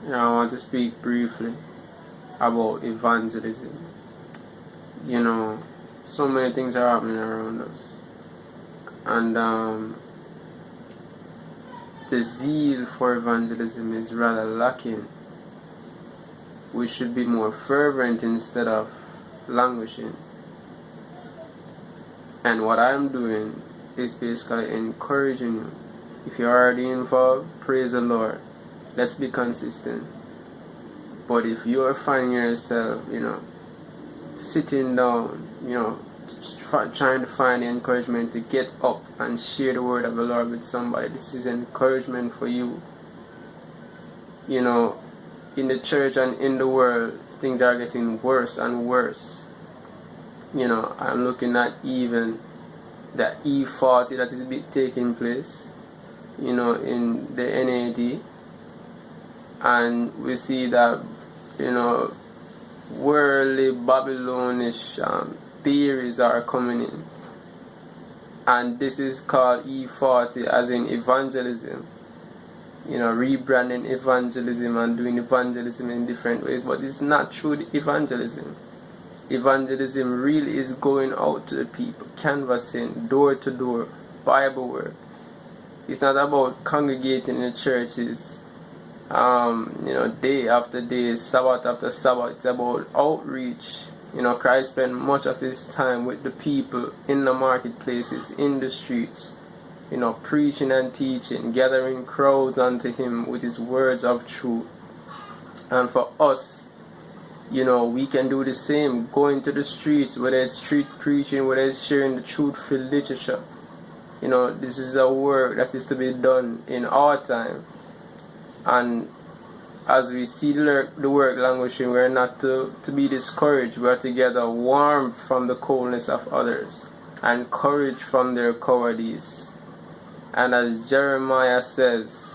I want to speak briefly about evangelism. You know, so many things are happening around us, and the zeal for evangelism is rather lacking. We should be more fervent instead of languishing. And what I'm doing is basically encouraging you. If you're already involved, praise the Lord. Let's be consistent. But if you are finding yourself, sitting down, trying to find the encouragement to get up and share the word of the Lord with somebody, this is encouragement for you. In the church and in the world, things are getting worse and worse. I'm looking at even the E40 that is taking place, in the NAD, and we see that, worldly Babylonish theories are coming in, and this is called E40 as in evangelism. Rebranding evangelism and doing evangelism in different ways, but it's not true evangelism. Evangelism really is going out to the people, canvassing, door to door, Bible work. It's not about congregating in the churches, day after day, Sabbath after Sabbath. It's about outreach. Christ spent much of his time with the people in the marketplaces, in the streets, preaching and teaching, gathering crowds unto him with his words of truth. And for us, we can do the same, going to the streets, whether it's street preaching, whether it's sharing the truthful literature. This is a work that is to be done in our time. And as we see the work languishing, we're not to be discouraged. We are to gather warmth from the coldness of others and courage from their cowardice. And as Jeremiah says,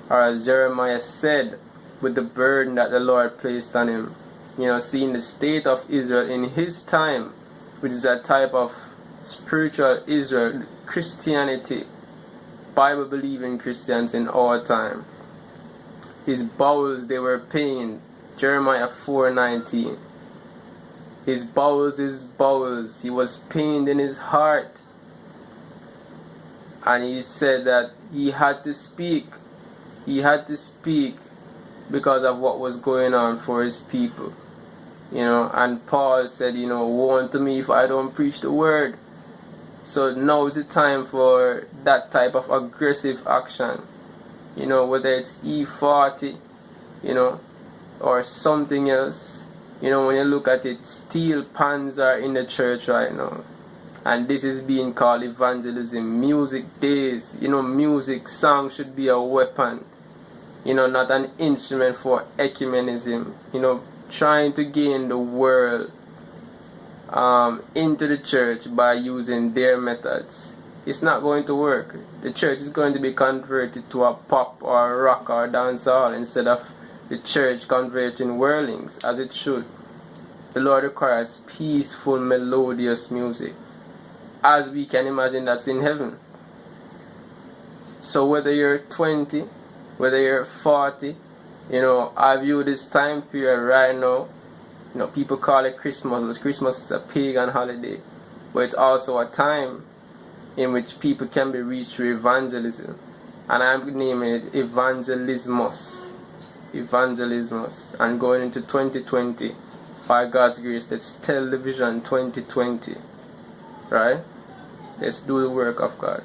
or as Jeremiah said, with the burden that the Lord placed on him, seeing the state of Israel in his time, which is a type of spiritual Israel, Christianity, Bible-believing Christians in our time. His bowels, they were pained. Jeremiah 4:19. His bowels, he was pained in his heart. And he said that he had to speak. He had to speak because of what was going on for his people. And Paul said, woe unto me if I don't preach the word. So now is the time for that type of aggressive action. Whether it's E40, or something else. When you look at it, steel pans are in the church right now. And this is being called evangelism. Music days, music, song should be a weapon. Not an instrument for ecumenism. Trying to gain the world into the church by using their methods. It's not going to work. The church is going to be converted to a pop or a rock or dance hall instead of the church converting worldlings as it should. The Lord requires peaceful, melodious music, as we can imagine that's in heaven. So whether you're 20, whether you're 40, I view this time period right now, people call it Christmas. Christmas is a pagan holiday, but it's also a time in which people can be reached through evangelism. And I'm naming it evangelismus. Evangelismus. And going into 2020, by God's grace, let's tell the vision 2020. Right? Let's do the work of God.